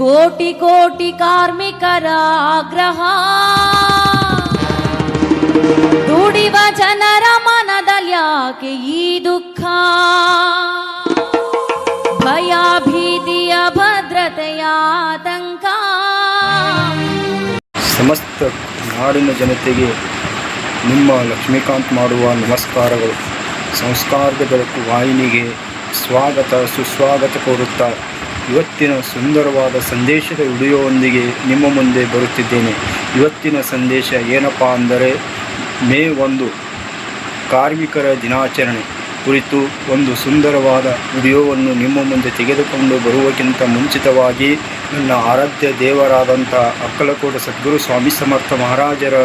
ಕೋಟಿ ಕೋಟಿ ಕಾರ್ಮಿಕರ ಆಗ್ರಹ, ದುಡಿವ ಜನರ ಮನದಲ್ಲಿ ಯಾಕೆ ಈ ದುಃಖ? ಭಯ ಭೀತಿಯ ಭದ್ರತೆಯ ಆತಂಕ. ಸಮಸ್ತ ನಾಡಿನ ಜನತೆಗೆ ನಿಮ್ಮ ಲಕ್ಷ್ಮೀಕಾಂತ್ ಮಾಡುವ ನಮಸ್ಕಾರಗಳು. ಸಂಸ್ಕಾರದ ಬೆಳಕು ವಾಹಿನಿಗೆ ಸ್ವಾಗತ ಸುಸ್ವಾಗತ ಕೋರುತ್ತಾ ಇವತ್ತಿನ ಸುಂದರವಾದ ಸಂದೇಶದ ವಿಡಿಯೋವೊಂದಿಗೆ ನಿಮ್ಮ ಮುಂದೆ ಬರುತ್ತಿದ್ದೇನೆ. ಇವತ್ತಿನ ಸಂದೇಶ ಏನಪ್ಪ ಅಂದರೆ, ಮೇ 1 ಕಾರ್ಮಿಕರ ದಿನಾಚರಣೆ ಕುರಿತು ಒಂದು ಸುಂದರವಾದ ವಿಡಿಯೋವನ್ನು ನಿಮ್ಮ ಮುಂದೆ ತೆಗೆದುಕೊಂಡು ಬರುವಕ್ಕಿಂತ ಮುಂಚಿತವಾಗಿ ನನ್ನ ಆರಾಧ್ಯ ದೇವರಾದಂಥ ಅಕ್ಕಲಕೋಟ ಸದ್ಗುರು ಸ್ವಾಮಿ ಸಮರ್ಥ ಮಹಾರಾಜರ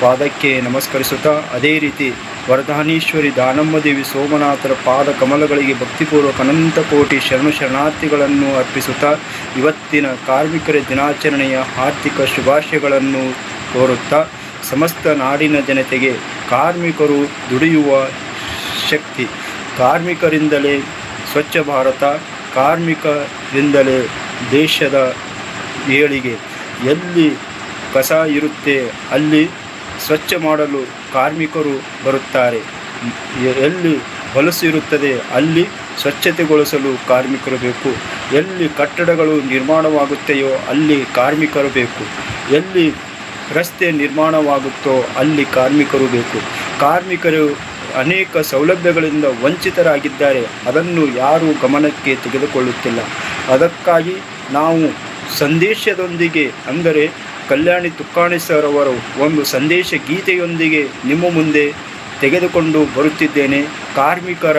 ಪಾದಕ್ಕೆ ನಮಸ್ಕರಿಸುತ್ತಾ, ಅದೇ ರೀತಿ ವರದಾನೀಶ್ವರಿ ದಾನಮ್ಮ ದೇವಿ ಸೋಮನಾಥರ ಪಾದ ಕಮಲಗಳಿಗೆ ಭಕ್ತಿಪೂರ್ವಕ ಅನಂತ ಕೋಟಿ ಶರಣಾರ್ಥಿಗಳನ್ನು ಅರ್ಪಿಸುತ್ತಾ ಇವತ್ತಿನ ಕಾರ್ಮಿಕರ ದಿನಾಚರಣೆಯ ಆರ್ಥಿಕ ಶುಭಾಶಯಗಳನ್ನು ಕೋರುತ್ತಾ, ಸಮಸ್ತ ನಾಡಿನ ಜನತೆಗೆ ಕಾರ್ಮಿಕರು ದುಡಿಯುವ ಶಕ್ತಿ, ಕಾರ್ಮಿಕರಿಂದಲೇ ಸ್ವಚ್ಛ ಭಾರತ, ಕಾರ್ಮಿಕರಿಂದಲೇ ದೇಶದ ಏಳಿಗೆ. ಎಲ್ಲಿ ಕಸ ಇರುತ್ತೆ ಅಲ್ಲಿ ಸ್ವಚ್ಛ ಮಾಡಲು ಕಾರ್ಮಿಕರು ಬರುತ್ತಾರೆ, ಎಲ್ಲಿ ಹೊಲಸು ಇರುತ್ತದೆ ಅಲ್ಲಿ ಸ್ವಚ್ಛತೆಗೊಳಿಸಲು ಕಾರ್ಮಿಕರು ಬೇಕು, ಎಲ್ಲಿ ಕಟ್ಟಡಗಳು ನಿರ್ಮಾಣವಾಗುತ್ತೆಯೋ ಅಲ್ಲಿ ಕಾರ್ಮಿಕರು ಬೇಕು, ಎಲ್ಲಿ ರಸ್ತೆ ನಿರ್ಮಾಣವಾಗುತ್ತೋ ಅಲ್ಲಿ ಕಾರ್ಮಿಕರು ಬೇಕು. ಕಾರ್ಮಿಕರು ಅನೇಕ ಸೌಲಭ್ಯಗಳಿಂದ ವಂಚಿತರಾಗಿದ್ದಾರೆ, ಅದನ್ನು ಯಾರೂ ಗಮನಕ್ಕೆ ತೆಗೆದುಕೊಳ್ಳುತ್ತಿಲ್ಲ. ಅದಕ್ಕಾಗಿ ನಾವು ಸಂದೇಶದೊಂದಿಗೆ, ಅಂದರೆ ಕಲ್ಯಾಣಿ ತುಕ್ಕಾಣಿ ಸರ್ ಅವರು ಒಂದು ಸಂದೇಶ ಗೀತೆಯೊಂದಿಗೆ ನಿಮ್ಮ ಮುಂದೆ ತೆಗೆದುಕೊಂಡು ಬರುತ್ತಿದ್ದೇನೆ. ಕಾರ್ಮಿಕರ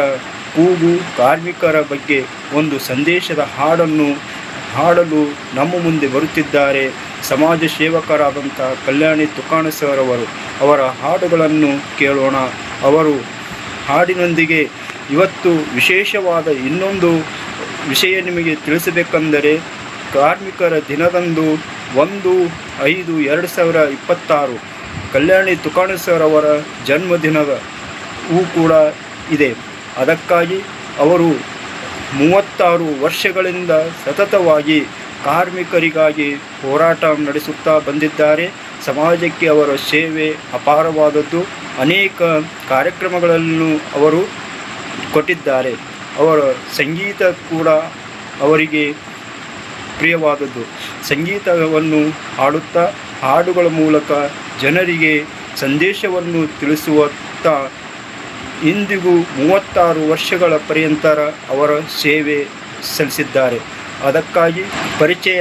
ಕೂಗು, ಕಾರ್ಮಿಕರ ಬಗ್ಗೆ ಒಂದು ಸಂದೇಶದ ಹಾಡನ್ನು ಹಾಡಲು ನಮ್ಮ ಮುಂದೆ ಬರುತ್ತಿದ್ದಾರೆ ಸಮಾಜ ಸೇವಕರಾದಂಥ ಕಲ್ಯಾಣಿ ತುಕ್ಕಾಣಿ ಸರ್ ಅವರು. ಅವರ ಹಾಡುಗಳನ್ನು ಕೇಳೋಣ. ಅವರು ಹಾಡಿನೊಂದಿಗೆ ಇವತ್ತು ವಿಶೇಷವಾದ ಇನ್ನೊಂದು ವಿಷಯ ನಿಮಗೆ ತಿಳಿಸಬೇಕೆಂದರೆ, ಕಾರ್ಮಿಕರ ದಿನದಂದು 1/5/2026 ಕಲ್ಯಾಣಿ ತುಕ್ಕಾಣಿ ಸರ್ ಅವರ ಜನ್ಮದಿನವೂ ಕೂಡ ಇದೆ. ಅದಕ್ಕಾಗಿ ಅವರು 36 ವರ್ಷಗಳಿಂದ ಸತತವಾಗಿ ಕಾರ್ಮಿಕರಿಗಾಗಿ ಹೋರಾಟ ನಡೆಸುತ್ತಾ ಬಂದಿದ್ದಾರೆ. ಸಮಾಜಕ್ಕೆ ಅವರ ಸೇವೆ ಅಪಾರವಾದದ್ದು. ಅನೇಕ ಕಾರ್ಯಕ್ರಮಗಳನ್ನು ಅವರು ಕೊಟ್ಟಿದ್ದಾರೆ. ಅವರ ಸಂಗೀತ ಕೂಡ ಅವರಿಗೆ ಪ್ರಿಯವಾದದ್ದು. ಸಂಗೀತವನ್ನು ಹಾಡುತ್ತಾ ಹಾಡುಗಳ ಮೂಲಕ ಜನರಿಗೆ ಸಂದೇಶವನ್ನು ತಿಳಿಸುತ್ತಾ ಇಂದಿಗೂ 36 ವರ್ಷಗಳ ಪರ್ಯಂತರ ಅವರ ಸೇವೆ ಸಲ್ಲಿಸಿದ್ದಾರೆ. ಅದಕ್ಕಾಗಿ ಪರಿಚಯ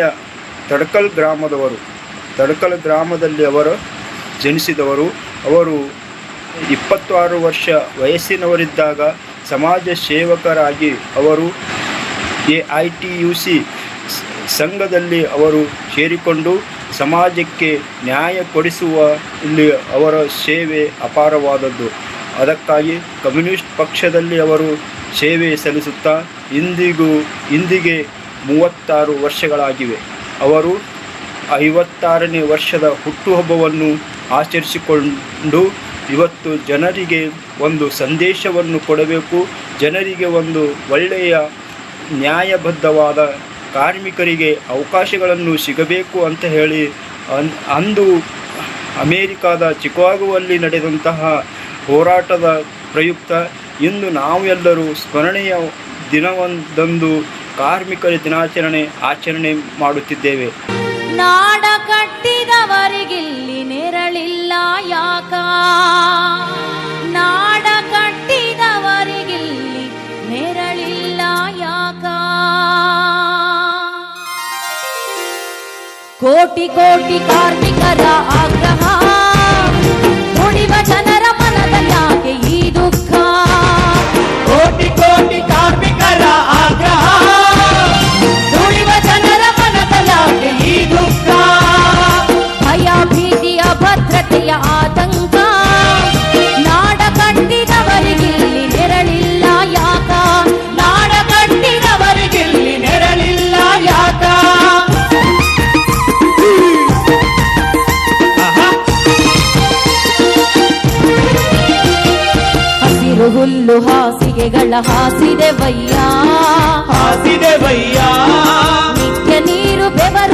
ತಡಕಲ್ ಗ್ರಾಮದವರು, ತಡಕಲ್ ಗ್ರಾಮದಲ್ಲಿ ಅವರು ಜನಿಸಿದವರು. ಅವರು 26 ವರ್ಷ ವಯಸ್ಸಿನವರಿದ್ದಾಗ ಸಮಾಜ ಸೇವಕರಾಗಿ ಅವರು AITUC ಸಂಘದಲ್ಲಿ ಅವರು ಸೇರಿಕೊಂಡು ಸಮಾಜಕ್ಕೆ ನ್ಯಾಯ ಕೊಡಿಸುವ ಇಲ್ಲಿ ಅವರ ಸೇವೆ ಅಪಾರವಾದದ್ದು. ಅದಕ್ಕಾಗಿ ಕಮ್ಯುನಿಸ್ಟ್ ಪಕ್ಷದಲ್ಲಿ ಅವರು ಸೇವೆ ಸಲ್ಲಿಸುತ್ತಾ ಇಂದಿಗೆ 36 ವರ್ಷಗಳಾಗಿವೆ. ಅವರು 56ನೇ ವರ್ಷದ ಹುಟ್ಟುಹಬ್ಬವನ್ನು ಆಚರಿಸಿಕೊಂಡು ಇವತ್ತು ಜನರಿಗೆ ಒಂದು ಸಂದೇಶವನ್ನು ಕೊಡಬೇಕು, ಜನರಿಗೆ ಒಂದು ಒಳ್ಳೆಯ ನ್ಯಾಯಬದ್ಧವಾದ ಕಾರ್ಮಿಕರಿಗೆ ಅವಕಾಶಗಳನ್ನು ಸಿಗಬೇಕು ಅಂತ ಹೇಳಿ ಅಂದು ಅಮೇರಿಕಾದ ಚಿಕಾಗೋದಲ್ಲಿ ನಡೆದಂತಹ ಹೋರಾಟದ ಪ್ರಯುಕ್ತ ಇಂದು ನಾವೆಲ್ಲರೂ ಸ್ಮರಣೆಯ ದಿನವೊಂದಂದು ಕಾರ್ಮಿಕರ ದಿನಾಚರಣೆ ಆಚರಣೆ ಮಾಡುತ್ತಿದ್ದೇವೆ. ನಾಡ ಕಟ್ಟಿದವರಿಗಿಲ್ಲಿ ನೆರಳಿಲ್ಲ ಯಾಕ? ನಾಡ ಕಟ್ಟಿದವರಿಗಿಲ್ಲಿ ನೆರಳಿಲ್ಲ ಯಾಕ? ಕೋಟಿ ಕೋಟಿ ಕಾರ್ಮಿಕರ ಆಗ್ರಹ, ದುಡಿವ ಜನರ ಮನದಲ್ಲಿ ಯಾಕೆ ಈ ದುಃಖ? ಕೋಟಿ ಕೋಟಿ ಕಾರ್ಮಿಕರ ಆಗ್ರಹ, ದುಡಿವ ಜನರ ಮನದಲ್ಲಿ ಯಾಕೆ ಈ ದುಃಖ? ಭಯ ಭೀತಿಯ ಭದ್ರತೆಯ ಆತಂಕ, ನಾಡ ಕಟ್ಟಿದವರಿಗಿಲ್ಲಿ ನೆರಳಿಲ್ಲ ಯಾಕ? ನಾಡ ಕಟ್ಟಿದವರಿಗಿಲ್ಲಿ ನೆರಳಿಲ್ಲ ಯಾಕ? ಹುಲ್ಲು ಹಾಸಿಗೆಗಳ ಹಾಸಿದೆ ವಯ್ಯ, ಹಾಸಿದೆ ವಯ್ಯ, ನಿತ್ಯ ನೀರು ಬೆವರ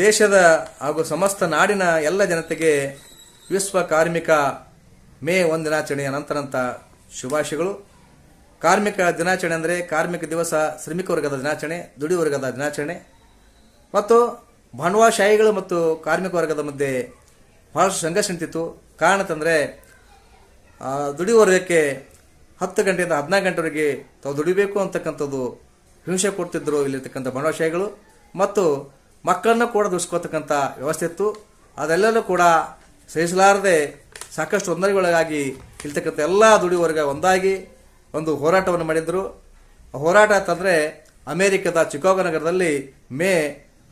ದೇಶದ ಹಾಗೂ ಸಮಸ್ತ ನಾಡಿನ ಎಲ್ಲ ಜನತೆಗೆ ವಿಶ್ವ ಕಾರ್ಮಿಕ ಮೇ 1 ದಿನಾಚರಣೆಯ ಅನಂತ ಶುಭಾಶಯಗಳು. ಕಾರ್ಮಿಕ ದಿನಾಚರಣೆ ಅಂದರೆ ಕಾರ್ಮಿಕ ದಿವಸ, ಶ್ರಮಿಕ ವರ್ಗದ ದಿನಾಚರಣೆ, ದುಡಿ ವರ್ಗದ ದಿನಾಚರಣೆ ಮತ್ತು ಬಂಡವಾಳಶಾಹಿಗಳು ಮತ್ತು ಕಾರ್ಮಿಕ ವರ್ಗದ ಮಧ್ಯೆ ಬಹಳಷ್ಟು ಸಂಘರ್ಷ ನಿಂತಿತ್ತು. ಕಾರಣ ಅಂತಂದರೆ ದುಡಿ ವರ್ಗಕ್ಕೆ 10 ಗಂಟೆಯಿಂದ 14 ಗಂಟೆವರೆಗೆ ತಾವು ದುಡಿಬೇಕು ಅಂತಕ್ಕಂಥದ್ದು ಹಿಂಸೆ ಕೊಡ್ತಿದ್ದರು ಇಲ್ಲಿರ್ತಕ್ಕಂಥ ಬಂಡವಾಳಶಾಹಿಗಳು. ಮತ್ತು ಮಕ್ಕಳನ್ನು ಕೂಡ ದುಡಿಸ್ಕೊಳ್ತಕ್ಕಂಥ ವ್ಯವಸ್ಥೆ ಇತ್ತು. ಅದೆಲ್ಲವೂ ಕೂಡ ಸಹಿಸಲಾರದೆ ಸಾಕಷ್ಟು ತೊಂದರೆಗೊಳಗಾಗಿ ಇರ್ತಕ್ಕಂಥ ಎಲ್ಲ ದುಡಿ ವರ್ಗ ಒಂದಾಗಿ ಒಂದು ಹೋರಾಟವನ್ನು ಮಾಡಿದರು. ಹೋರಾಟ ಅಂತಂದರೆ ಅಮೇರಿಕದ ಚಿಕಾಗೋ ನಗರದಲ್ಲಿ ಮೇ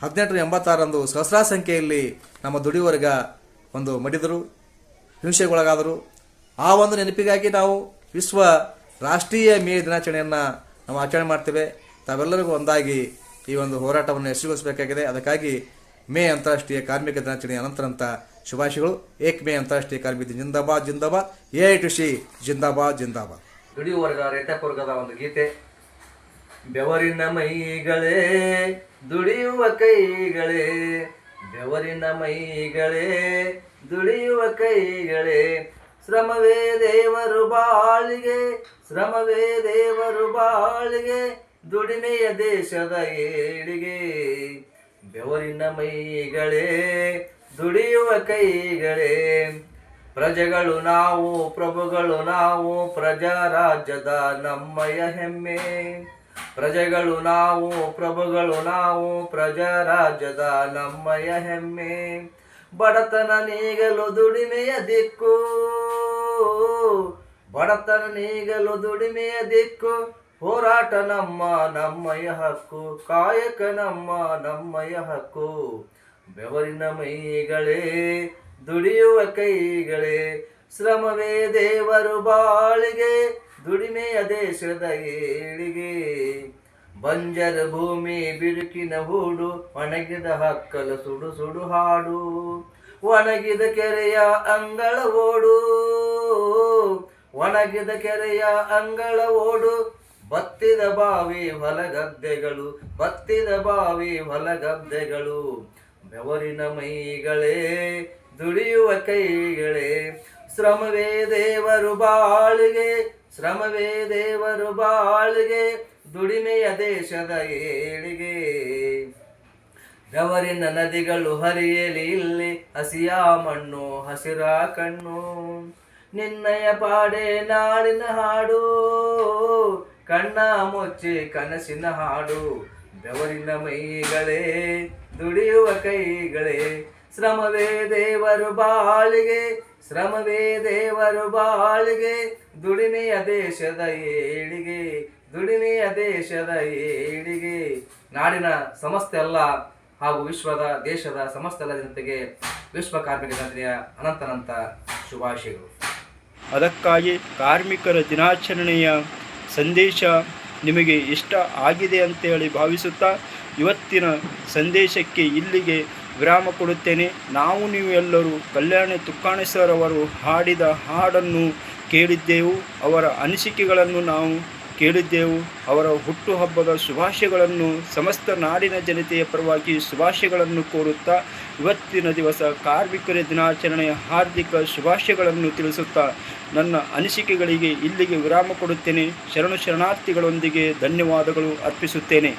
1886 ಸಹಸ್ರಾರು ಸಂಖ್ಯೆಯಲ್ಲಿ ನಮ್ಮ ದುಡಿ ವರ್ಗ ಒಂದು ಮಡಿದರು, ಹಿಂಸೆಗೊಳಗಾದರು. ಆ ಒಂದು ನೆನಪಿಗಾಗಿ ನಾವು ವಿಶ್ವ ರಾಷ್ಟ್ರೀಯ ಮೇ ದಿನಾಚರಣೆಯನ್ನು ನಾವು ಆಚರಣೆ ಮಾಡ್ತೇವೆ. ತಾವೆಲ್ಲರಿಗೂ ಒಂದಾಗಿ ಈ ಒಂದು ಹೋರಾಟವನ್ನು ಯಶಸ್ವಿಗೊಳಿಸಬೇಕಾಗಿದೆ. ಅದಕ್ಕಾಗಿ ಮೇ ಅಂತಾರಾಷ್ಟ್ರೀಯ ಕಾರ್ಮಿಕ ದಿನಾಚರಣೆಯ ಅನಂತ ಶುಭಾಶಯಗಳು. ಏಕ್ ಮೇ ಅಂತಾರಾಷ್ಟ್ರೀಯ ಕಾರ್ಮಿಕ ದಿನ ಜಿಂದಾಬಾದ್ ಜಿಂದಾಬಾದ್, AITC ಜಿಂದಾಬಾದ್ ಜಿಂದಾಬಾದ್. ದುಡಿಯುವ ವರ್ಗ, ರೈತಾಪಿ ವರ್ಗದ ಒಂದು ಗೀತೆ. ಬೆವರಿನ ಮೈಗಳೇ ದುಡಿಯುವ ಕೈಗಳೇ, ಬೆವರಿನ ಮೈಗಳೇ ದುಡಿಯುವ ಕೈಗಳೇ, ಶ್ರಮವೇ ದೇವರು ಬಾಳಿಗೆ, ಶ್ರಮವೇ ದೇವರು ಬಾಳಿಗೆ, ದುಡಿಮೆಯ ದೇಶದ ಏಳಿಗೆ. ಬೆವರಿನ ಮೈಗಳೇ ದುಡಿಯುವ ಕೈಗಳೇ, ಪ್ರಜೆಗಳು ನಾವು ಪ್ರಭುಗಳು ನಾವು, ಪ್ರಜಾರಾಜ್ಯದ ನಮ್ಮಯ ಹೆಮ್ಮೆ. ಪ್ರಜೆಗಳು ನಾವು ಪ್ರಭುಗಳು ನಾವು, ಪ್ರಜಾರಾಜ್ಯದ ನಮ್ಮಯ ಹೆಮ್ಮೆ. ಬಡತನ ನೀಗಲು ದುಡಿಮೆಯ ದಿಕ್ಕು, ಬಡತನ ನೀಗಲು ದುಡಿಮೆಯ ದಿಕ್ಕು, ಹೋರಾಟ ನಮ್ಮಯ ಹಕ್ಕು, ಕಾಯಕ ನಮ್ಮಯ ಹಕ್ಕು. ಬೆವರಿನ ಮೈಗಳೇ ದುಡಿಯುವ ಕೈಗಳೇ, ಶ್ರಮವೇ ದೇವರು ಬಾಳಿಗೆ, ದುಡಿಮೆಯ ದೇಶದ ಏಳಿಗೆ. ಬಂಜರ ಭೂಮಿ ಬಿರುಕಿನ ಹೂಡು, ಒಣಗಿದ ಹಕ್ಕಲು ಸುಡು ಸುಡು ಹಾಡು, ಒಣಗಿದ ಕೆರೆಯ ಅಂಗಳ ಓಡು, ಒಣಗಿದ ಕೆರೆಯ ಅಂಗಳ ಓಡು, ಬತ್ತಿದ ಬಾವಿ ಹೊಲಗದ್ದೆಗಳು, ಬತ್ತಿದ ಬಾವಿ ಹೊಲಗದ್ದೆಗಳು. ಬೆವರಿನ ಮೈಗಳೇ ದುಡಿಯುವ ಕೈಗಳೇ, ಶ್ರಮವೇ ದೇವರು ಬಾಳಿಗೆ, ಶ್ರಮವೇ ದೇವರು ಬಾಳಿಗೆ, ದುಡಿಮೆಯ ದೇಶದ ಏಳಿಗೆ. ಬೆವರಿನ ನದಿಗಳು ಹರಿಯಲಿ ಇಲ್ಲಿ, ಹಸಿಯ ಮಣ್ಣು ಹಸಿರ ಕಣ್ಣು, ನಿನ್ನಯ ಪಾಡೆ ನಾಡಿನ ಹಾಡು, ಕಣ್ಣ ಮುಚ್ಚಿ ಕನಸಿನ ಹಾಡು. ಬೆವರಿನ ಮೈಗಳೇ ದುಡಿಯುವ ಕೈಗಳೇ, ಶ್ರಮವೇ ದೇವರು ಬಾಳಿಗೆ, ಶ್ರಮವೇ ದೇವರು ಬಾಳಿಗೆ, ದುಡಿಮೆಯ ದೇಶದ ಏಳಿಗೆ, ದುಡಿಮೆಯ ದೇಶದ ಏಳಿಗೆ. ನಾಡಿನ ಸಮಸ್ತ ಎಲ್ಲ ಹಾಗೂ ವಿಶ್ವದ ದೇಶದ ಸಮಸ್ತ ಎಲ್ಲ ಜನತೆಗೆ ವಿಶ್ವ ಕಾರ್ಮಿಕ ದಿನಾಚರಣೆಯ ಅನಂತ ಶುಭಾಶಯಗಳು. ಅದಕ್ಕಾಗಿ ಕಾರ್ಮಿಕರ ದಿನಾಚರಣೆಯ ಸಂದೇಶ ನಿಮಗೆ ಇಷ್ಟ ಆಗಿದೆ ಅಂತೇಳಿ ಭಾವಿಸುತ್ತಾ ಇವತ್ತಿನ ಸಂದೇಶಕ್ಕೆ ಇಲ್ಲಿಗೆ ವಿರಾಮ ಕೊಡುತ್ತೇನೆ. ನೀವು ಎಲ್ಲರೂ ಕಲ್ಯಾಣಿ ತುಕ್ಕಾಣಿ ಸರ್ ಅವರು ಹಾಡಿದ ಹಾಡನ್ನು ಕೇಳಿದ್ದೆವು, ಅವರ ಅನಿಸಿಕೆಗಳನ್ನು ನಾವು ಕೇಳಿದ್ದೆವು. ಅವರ ಹುಟ್ಟುಹಬ್ಬದ ಶುಭಾಶಯಗಳನ್ನು ಸಮಸ್ತ ನಾಡಿನ ಜನತೆಯ ಪರವಾಗಿ ಶುಭಾಶಯಗಳನ್ನು ಕೋರುತ್ತಾ ಇವತ್ತಿನ ದಿವಸ ಕಾರ್ಮಿಕರ ದಿನಾಚರಣೆಯ ಹಾರ್ದಿಕ ಶುಭಾಶಯಗಳನ್ನು ತಿಳಿಸುತ್ತಾ ನನ್ನ ಅನಿಸಿಕೆಗಳಿಗೆ ಇಲ್ಲಿಗೆ ವಿರಾಮ ಕೊಡುತ್ತೇನೆ. ಶರಣಾರ್ಥಿಗಳೊಂದಿಗೆ ಧನ್ಯವಾದಗಳು ಅರ್ಪಿಸುತ್ತೇನೆ.